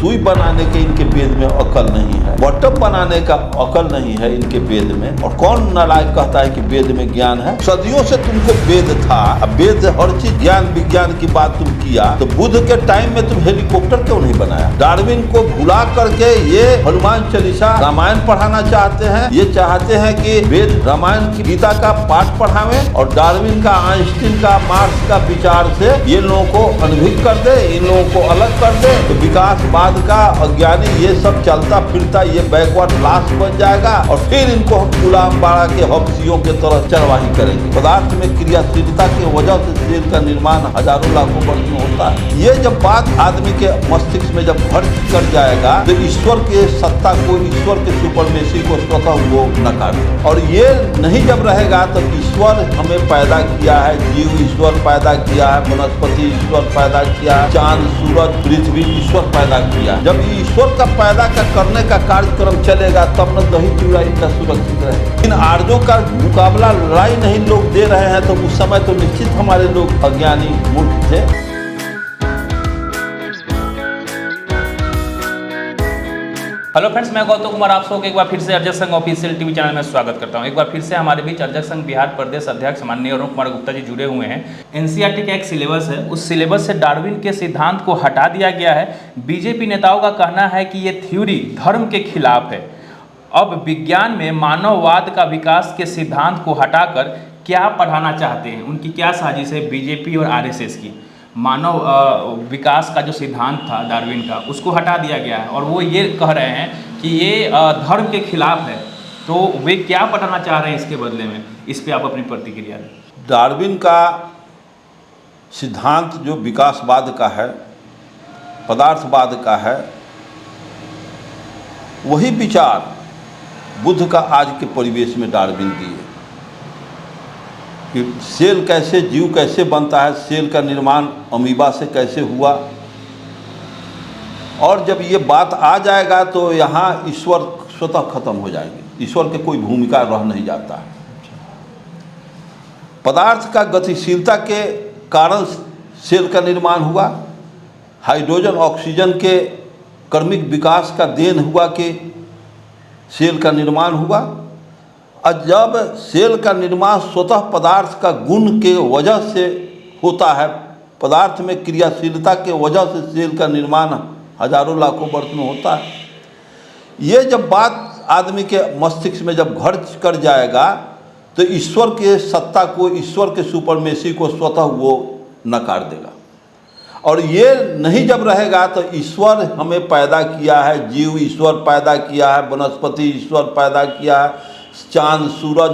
सुई बनाने के इनके वेद में अकल नहीं है, बटप बनाने का अकल नहीं है इनके वेद में। और कौन नालायक कहता है कि वेद में ज्ञान है? सदियों से तुमको वेद था, अब वेद हर चीज ज्ञान विज्ञान की बात तुम किया, तो बुद्ध के टाइम में तुम हेलीकॉप्टर क्यों नहीं बनाया? डार्विन को भुला करके ये हनुमान चालीसा रामायण पढ़ाना चाहते हैं। ये चाहते हैं कि वेद रामायण की गीता का पाठ पढ़ावे और डार्विन का, आइंस्टीन का, मार्क्स का विचार से ये लोगों को अनभिज्ञ कर दे, इन लोगों को अलग कर दे। तो विकासवाद का अज्ञानी ये सब चलता फिरता ये बैकवर्ड क्लास बन जाएगा और फिर इनको हम गुलाम बाड़ा के हफ्सियों के तरह चरवाही करेंगे। पदार्थ में क्रियाशीलता की वजह से शरीर का निर्माण हजारों लाखों वर्ष में होता है। ये जब बात आदमी के मस्तिष्क में जब घर कर जाएगा तो ईश्वर के सत्ता को, ईश्वर के सुपरमेसी को स्वतः वो नकार दे। और ये नहीं जब रहेगा तो ईश्वर हमें पैदा किया है, जीव ईश्वर पैदा किया है, वनस्पति ईश्वर पैदा किया है, चांद सूरज पृथ्वी ईश्वर पैदा किया। जब ईश्वर का पैदा करने का कार्यक्रम चलेगा तब न दही चूड़ा इनका सुरक्षित रहेगा। इन आर्यों का मुकाबला लड़ाई नहीं लोग दे रहे हैं तो उस समय तो निश्चित हमारे लोग अज्ञानी मूर्ख थे। हेलो फ्रेंड्स, मैं गौतम कुमार आप सबको एक बार फिर से अर्जक संघ ऑफिशियल टीवी चैनल में स्वागत करता हूं। एक बार फिर से हमारे बीच अर्जक संघ बिहार प्रदेश अध्यक्ष माननीय अरुण कुमार गुप्ता जी जुड़े हुए हैं। एनसीईआरटी का एक सिलेबस है, उस सिलेबस से डार्विन के सिद्धांत को हटा दिया गया है। बीजेपी नेताओं का कहना है कि ये थ्योरी धर्म के खिलाफ है। अब विज्ञान में मानववाद का विकास के सिद्धांत को हटाकर क्या पढ़ाना चाहते हैं, उनकी क्या साजिश है बीजेपी और आरएसएस की? मानव विकास का जो सिद्धांत था डार्विन का, उसको हटा दिया गया है और वो ये कह रहे हैं कि ये धर्म के खिलाफ है। तो वे क्या पढ़ाना चाह रहे हैं इसके बदले में? इस पे आप अपनी प्रतिक्रिया दें। डार्विन का सिद्धांत जो विकासवाद का है, पदार्थवाद का है, वही विचार बुद्ध का आज के परिवेश में डार्विन दिए कि सेल कैसे, जीव कैसे बनता है, सेल का निर्माण अमीबा से कैसे हुआ। और जब ये बात आ जाएगा तो यहाँ ईश्वर स्वतः खत्म हो जाएंगे, ईश्वर की कोई भूमिका रह नहीं जाता है। पदार्थ का गतिशीलता के कारण सेल का निर्माण हुआ, हाइड्रोजन ऑक्सीजन के क्रमिक विकास का देन हुआ कि सेल का निर्माण हुआ। और जब सेल का निर्माण स्वतः पदार्थ का गुण के वजह से होता है, पदार्थ में क्रियाशीलता के वजह से सेल का निर्माण हजारों लाखों वर्ष में होता है। ये जब बात आदमी के मस्तिष्क में जब घर कर जाएगा तो ईश्वर के सत्ता को, ईश्वर के सुपरमेसी को स्वतः वो नकार देगा। और ये नहीं जब रहेगा तो ईश्वर हमें पैदा किया है, जीव ईश्वर पैदा किया है, वनस्पति ईश्वर पैदा किया है, चांद सूरज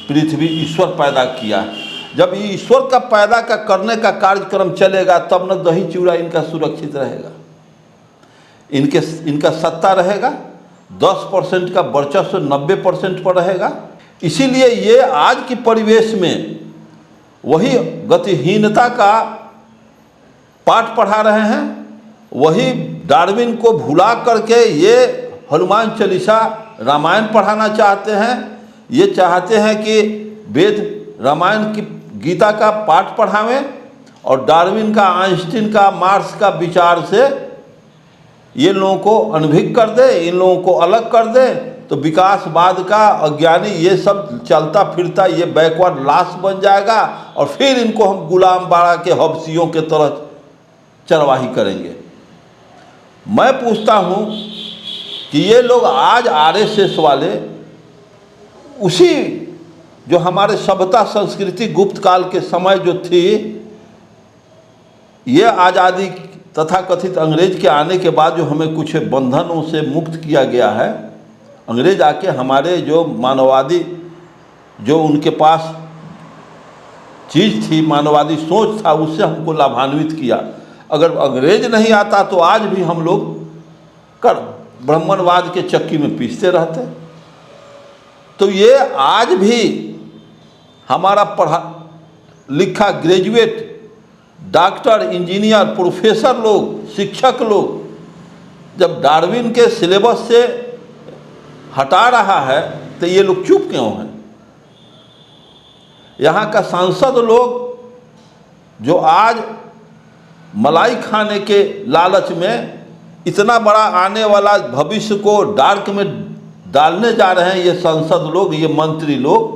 पृथ्वी ईश्वर पैदा किया है। जब ये ईश्वर का पैदा करने का कार्यक्रम चलेगा तब न दही चूड़ा इनका सुरक्षित रहेगा, इनका सत्ता रहेगा। 10% का वर्चस्व 90% पर रहेगा। इसीलिए ये आज के परिवेश में वही गतिहीनता का पाठ पढ़ा रहे हैं, वही डार्विन को भुला करके ये हनुमान चालीसा रामायण पढ़ाना चाहते हैं। ये चाहते हैं कि वेद रामायण की गीता का पाठ पढ़ावें और डार्विन का, आइंस्टीन का, मार्क्स का विचार से ये लोगों को अनभिज्ञ कर दे, इन लोगों को अलग कर दे। तो विकासवाद का अज्ञानी ये सब चलता फिरता ये बैकवर्ड लाश बन जाएगा और फिर इनको हम गुलाम बाड़ा के हफ्सियों के तरह चरवाही करेंगे। मैं पूछता हूँ कि ये लोग आज आरएसएस वाले उसी जो हमारे सभ्यता संस्कृति गुप्त काल के समय जो थी, ये आज़ादी तथा कथित अंग्रेज के आने के बाद जो हमें कुछ बंधनों से मुक्त किया गया है, अंग्रेज आके हमारे जो मानववादी, जो उनके पास चीज़ थी, मानववादी सोच था, उससे हमको लाभान्वित किया। अगर अंग्रेज नहीं आता तो आज भी हम लोग ब्राह्मणवाद के चक्की में पीसते रहते। तो ये आज भी हमारा पढ़ा लिखा ग्रेजुएट, डॉक्टर, इंजीनियर, प्रोफेसर लोग, शिक्षक लोग जब डार्विन के सिलेबस से हटा रहा है तो ये लोग चुप क्यों हैं? यहाँ का सांसद लोग जो आज मलाई खाने के लालच में इतना बड़ा आने वाला भविष्य को डार्क में डालने जा रहे हैं ये संसद लोग, ये मंत्री लोग।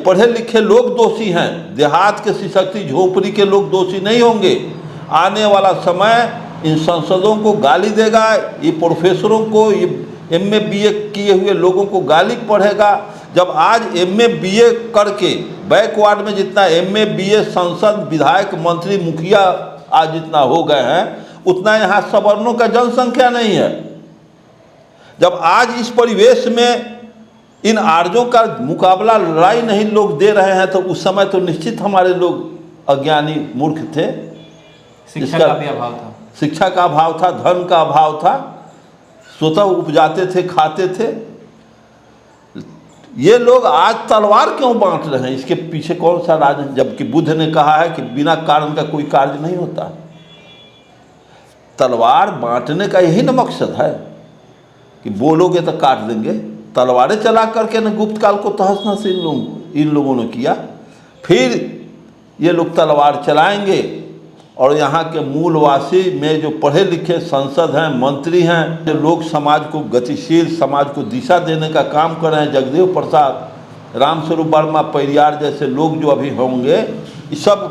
पढ़े लिखे लोग दोषी हैं, देहात के सिसकती झोपड़ी के लोग दोषी नहीं होंगे। आने वाला समय इन संसदों को गाली देगा, ये प्रोफेसरों को, ये MA BA किए हुए लोगों को गाली पढ़ेगा। जब आज MA BA करके बैकवर्ड में जितना MA BA संसद विधायक मंत्री मुखिया आज जितना हो गए हैं, उतना यहाँ सवर्णों का जनसंख्या नहीं है। जब आज इस परिवेश में इन आर्यों का मुकाबला लड़ाई नहीं लोग दे रहे हैं, तो उस समय तो निश्चित हमारे लोग अज्ञानी मूर्ख थे। शिक्षा का भी अभाव था, शिक्षा का अभाव था, धर्म का अभाव था, स्वतः उपजाते थे, खाते थे। ये लोग आज तलवार क्यों बांट रहे हैं, इसके पीछे कौन सा राज है? जबकि बुद्ध ने कहा है कि बिना कारण का कोई कार्य नहीं होता। तलवार बांटने का यही ना मकसद है कि बोलोगे तो काट देंगे। तलवारें चला करके न गुप्त काल को तहस नहस इन लोगों ने किया। फिर ये लोग तलवार चलाएंगे और यहाँ के मूलवासी में जो पढ़े लिखे सांसद हैं, मंत्री हैं, जो लोग समाज को गतिशील, समाज को दिशा देने का काम कर रहे हैं, जगदेव प्रसाद, रामस्वरूप वर्मा, परियार जैसे लोग जो अभी होंगे, ये सब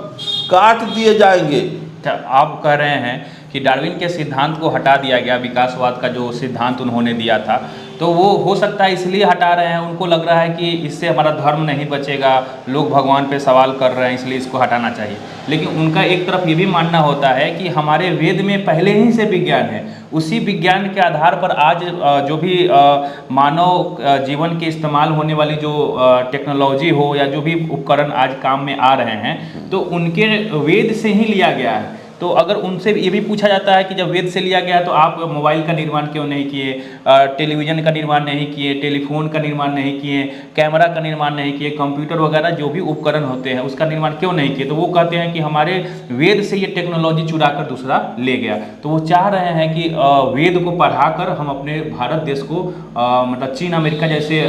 काट दिए जाएंगे। आप कह रहे हैं कि डार्विन के सिद्धांत को हटा दिया गया, विकासवाद का जो सिद्धांत उन्होंने दिया था, तो वो हो सकता है इसलिए हटा रहे हैं, उनको लग रहा है कि इससे हमारा धर्म नहीं बचेगा, लोग भगवान पे सवाल कर रहे हैं, इसलिए इसको हटाना चाहिए। लेकिन उनका एक तरफ ये भी मानना होता है कि हमारे वेद में पहले ही से विज्ञान है, उसी विज्ञान के आधार पर आज जो भी मानव जीवन के इस्तेमाल होने वाली जो टेक्नोलॉजी हो या जो भी उपकरण आज काम में आ रहे हैं, तो उनके वेद से ही लिया गया है। तो अगर उनसे ये भी पूछा जाता है कि जब वेद से लिया गया तो आप मोबाइल का निर्माण क्यों नहीं किए, टेलीविज़न का निर्माण नहीं किए, टेलीफोन का निर्माण नहीं किए, कैमरा का निर्माण नहीं किए, कंप्यूटर वगैरह जो भी उपकरण होते हैं उसका निर्माण क्यों नहीं किए? तो वो कहते हैं कि हमारे वेद से ये टेक्नोलॉजी चुरा कर दूसरा ले गया। तो वो चाह रहे हैं कि वेद को पढ़ाकर हम अपने भारत देश को मतलब चीन अमेरिका जैसे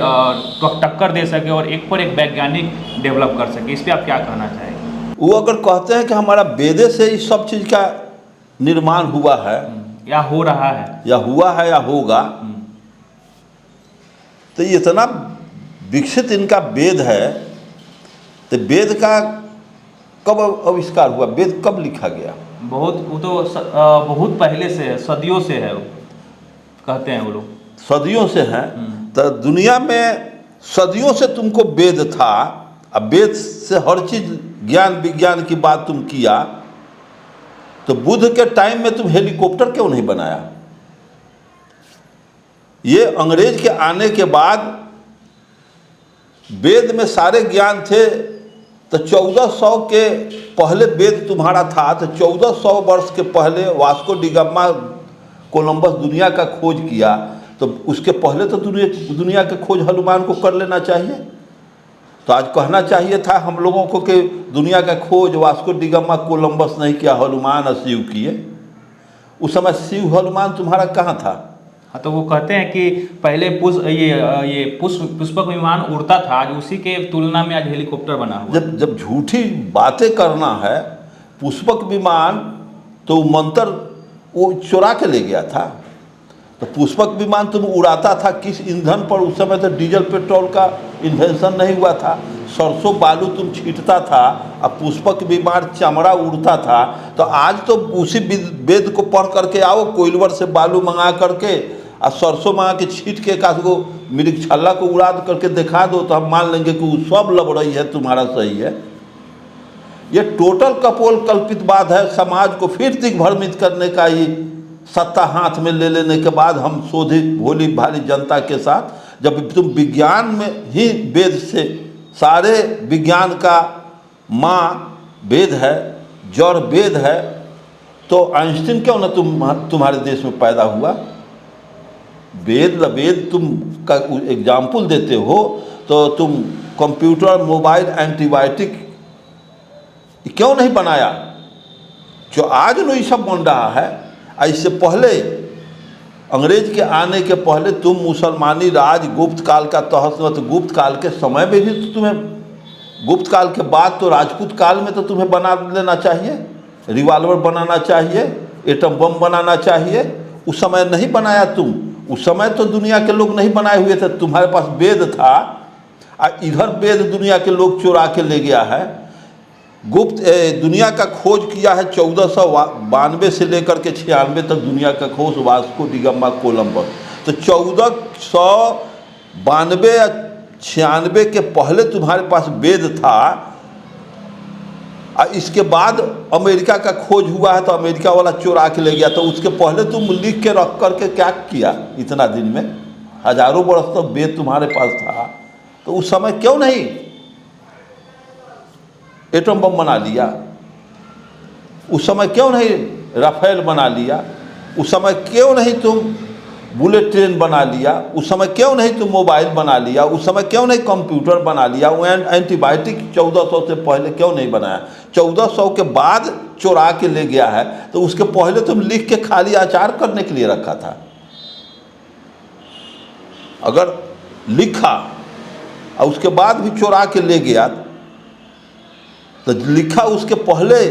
टक्कर दे सके और एक पर एक वैज्ञानिक डेवलप कर सके। इस पर आप क्या कहना चाहेंगे? वो अगर कहते हैं कि हमारा वेदे से इस सब चीज़ का निर्माण हुआ है या हो रहा है या हुआ है या होगा, तो ये इतना विकसित इनका वेद है, तो वेद का कब आविष्कार हुआ, वेद कब लिखा गया? वो तो बहुत पहले से है, सदियों से है, कहते हैं वो लोग, सदियों से है। तो दुनिया में सदियों से तुमको वेद था, अब वेद से हर चीज़ ज्ञान विज्ञान की बात तुम किया, तो बुद्ध के टाइम में तुम हेलीकॉप्टर क्यों नहीं बनाया? ये अंग्रेज के आने के बाद वेद में सारे ज्ञान थे, तो 1400 के पहले वेद तुम्हारा था, तो 1400 वर्ष के पहले वास्को डी गामा कोलंबस दुनिया का खोज किया, तो उसके पहले तो दुनिया के खोज हनुमान को कर लेना चाहिए। तो आज कहना चाहिए था हम लोगों को कि दुनिया का खोज वास्को डी गामा कोलंबस नहीं किया, हनुमान और शिव किए। उस समय शिव हनुमान तुम्हारा कहाँ था? हाँ, तो वो कहते हैं कि पहले पुष्पक विमान उड़ता था, आज उसी के तुलना में आज हेलीकॉप्टर बना हुआ। जब झूठी बातें करना है, पुष्पक विमान तो मंत्र वो चुरा के ले गया था, तो पुष्पक विमान तुम उड़ाता था किस ईंधन पर? उस समय तो डीजल पेट्रोल का इन्वेंशन नहीं हुआ था, सरसों बालू तुम छींटता था, अब पुष्पक विमान चमड़ा उड़ता था। तो आज तो उसी वेद को पढ़ करके आओ, कोइलवर से बालू मंगा करके और सरसों मंगा के छींट के एक को मिर्ग छल्ला को उड़ा करके दिखा दो, तो हम मान लेंगे कि वो सब लबड़ई है, तुम्हारा सही है। ये टोटल कपोल कल्पित बात है। समाज को फिर दिग्भ्रमित करने का ये सत्ता हाथ में ले लेने के बाद हम शोधित भोली भाली जनता के साथ, जब तुम विज्ञान में ही वेद से सारे विज्ञान का माँ वेद है, जड़ वेद है, तो आइंस्टीन क्यों ना तुम्हारे देश में पैदा हुआ? वेद तुम का एग्जाम्पल देते हो, तो तुम कंप्यूटर, मोबाइल, एंटीबायोटिक क्यों नहीं बनाया? जो आज नो ये सब बन रहा है, इससे पहले अंग्रेज के आने के पहले तुम मुसलमानी राज गुप्त काल का तहस, गुप्त काल के समय में भी तो तुम्हें, गुप्त काल के बाद तो राजपूत काल में तो तुम्हें बना लेना चाहिए, रिवाल्वर बनाना चाहिए, एटम बम बनाना चाहिए, उस समय नहीं बनाया तुम। उस समय तो दुनिया के लोग नहीं बनाए हुए थे, तुम्हारे पास वेद था, इधर वेद दुनिया के लोग चुरा के ले गया है। गुप्त दुनिया का खोज किया है 1492 से लेकर के 96 तक दुनिया का खोज वास्को डिगामा कोलंबस। तो 1492 या 96 के पहले तुम्हारे पास वेद था, और इसके बाद अमेरिका का खोज हुआ है तो अमेरिका वाला चुरा के ले गया। तो उसके पहले तुम लिख के रख करके क्या किया इतना दिन में? हजारों वर्ष तो वेद तुम्हारे पास था, तो उस समय क्यों नहीं एटम बम बना लिया? उस समय क्यों नहीं राफेल बना लिया? उस समय क्यों नहीं तुम बुलेट ट्रेन बना लिया? उस समय क्यों नहीं तुम मोबाइल बना लिया? उस समय क्यों नहीं कंप्यूटर बना लिया? वो एंटीबायोटिक 1400 से पहले क्यों नहीं बनाया? 1400 के बाद चुरा के ले गया है, तो उसके पहले तुम लिख के खाली आचार करने के लिए रखा था। अगर लिखा और उसके बाद भी चुरा के ले गया, तो लिखा उसके पहले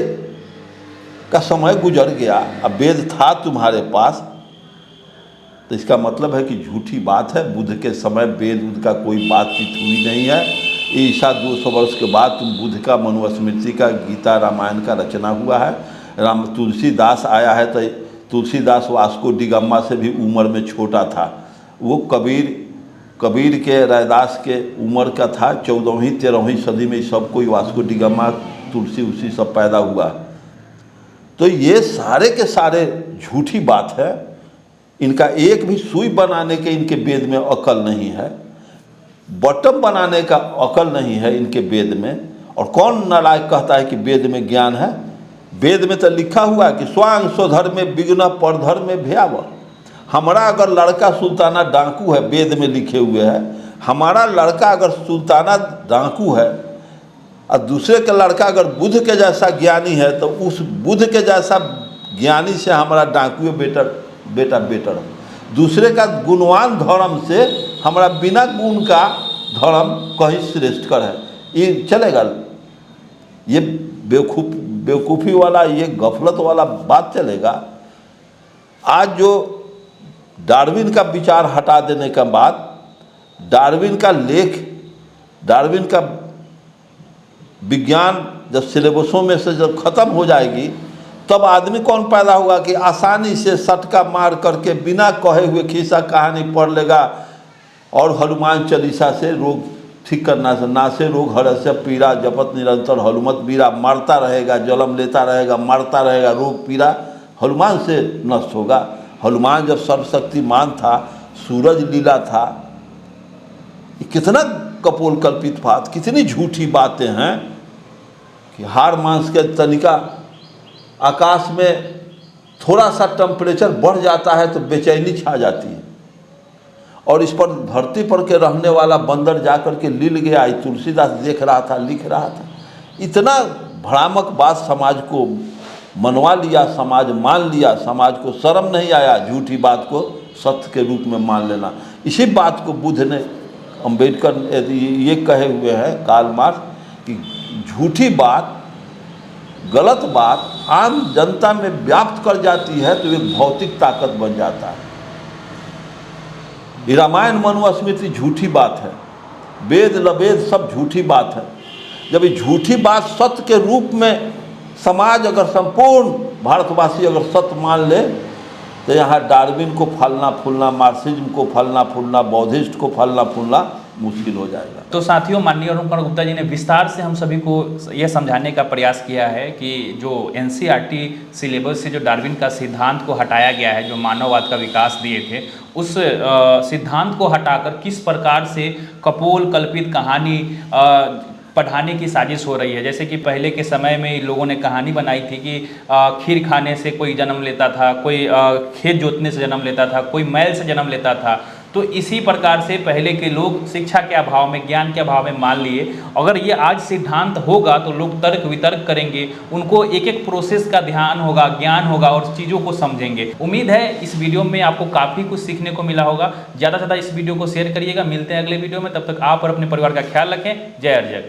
का समय गुजर गया, अब वेद था तुम्हारे पास, तो इसका मतलब है कि झूठी बात है। बुद्ध के समय वेद उद का कोई बातचीत हुई नहीं है। ईसा 200 वर्ष के बाद तुम बुद्ध का मनुस्मृति का, गीता रामायण का रचना हुआ है। तुलसीदास आया है, तो तुलसीदास वास्को डिगामा से भी उम्र में छोटा था। वो कबीर के, रैदास के उम्र का था। 14वीं 13वीं सदी में सब कोई वास्को डिगामा, तुलसी उसी सब पैदा हुआ। तो ये सारे के सारे झूठी बात है। इनका एक भी सुई बनाने के इनके वेद में अकल नहीं है, बटन बनाने का अकल नहीं है इनके वेद में। और कौन नालायक कहता है कि वेद में ज्ञान है? वेद में तो लिखा हुआ है कि स्वांग स्वधर्म में विघ्न परधर्म में भयावह। हमारा अगर लड़का सुल्ताना डाकू है, वेद में लिखे हुए है, हमारा लड़का अगर सुल्ताना डाकू है और दूसरे का लड़का अगर बुद्ध के जैसा ज्ञानी है, तो उस बुद्ध के जैसा ज्ञानी से हमारा डाकू बेटा बेटर। दूसरे का गुणवान धर्म से हमारा बिना गुण का धर्म कहीं श्रेष्ठ कर है। ये चलेगा? ये बेवकूफ़ी वाला, ये गफलत वाला बात चलेगा? आज जो डार्विन का विचार हटा देने के बाद, डार्विन का लेख, डार्विन का विज्ञान जब सिलेबसों में से जब खत्म हो जाएगी, तब आदमी कौन पैदा होगा कि आसानी से सटका मार करके बिना कहे हुए खिस्सा कहानी पढ़ लेगा और हनुमान चालीसा से रोग ठीक करना से नासे रोग हरस्य पीड़ा जपत निरंतर हनुमत बीरा। मरता रहेगा, जन्म लेता रहेगा, मरता रहेगा, रोग पीड़ा हनुमान से नष्ट होगा। हनुमान जब सर्वशक्तिमान था, सूरज लीला था। ये कितना कपोल कल्पित बात, कितनी झूठी बातें हैं कि हार मांस के तनिका आकाश में थोड़ा सा टेम्परेचर बढ़ जाता है तो बेचैनी छा जाती है। और इस पर धरती पर के रहने वाला बंदर जाकर के लील गया। तुलसीदास देख रहा था, लिख रहा था। इतना भ्रामक बात समाज को मनवा लिया, समाज मान लिया। समाज को शर्म नहीं आया झूठी बात को सत्य के रूप में मान लेना। इसी बात को बुद्ध ने, अम्बेडकर ये कहे हुए हैं, कार्ल मार्क्स, कि झूठी बात, गलत बात आम जनता में व्याप्त कर जाती है तो एक भौतिक ताकत बन जाता है। रामायण मनुस्मृति झूठी बात है, वेद लवेद सब झूठी बात है। जब ये झूठी बात सत्य के रूप में समाज, अगर संपूर्ण भारतवासी अगर सत्य मान ले, तो यहाँ डार्विन को फलना फूलना, मार्क्सिज्म को फलना फूलना, बौद्धिस्ट को फलना फूलना मुश्किल हो जाएगा। तो साथियों, माननीय अरुण कुमार गुप्ता जी ने विस्तार से हम सभी को यह समझाने का प्रयास किया है कि जो एनसीईआरटी सिलेबस से जो डार्विन का सिद्धांत को हटाया गया है, जो मानववाद का विकास दिए थे, उस सिद्धांत को हटाकर किस प्रकार से कपोल कल्पित कहानी पढ़ाने की साजिश हो रही है। जैसे कि पहले के समय में लोगों ने कहानी बनाई थी कि खीर खाने से कोई जन्म लेता था, कोई खेत जोतने से जन्म लेता था, कोई मैल से जन्म लेता था। तो इसी प्रकार से पहले के लोग शिक्षा के अभाव में, ज्ञान के अभाव में मान लिए। अगर ये आज सिद्धांत होगा तो लोग तर्क वितर्क करेंगे, उनको एक एक प्रोसेस का ध्यान होगा, ज्ञान होगा और चीज़ों को समझेंगे। उम्मीद है इस वीडियो में आपको काफ़ी कुछ सीखने को मिला होगा। ज़्यादा से ज़्यादा इस वीडियो को शेयर करिएगा। मिलते हैं अगले वीडियो में, तब तक आप और अपने परिवार का ख्याल रखें। जय अर्जय।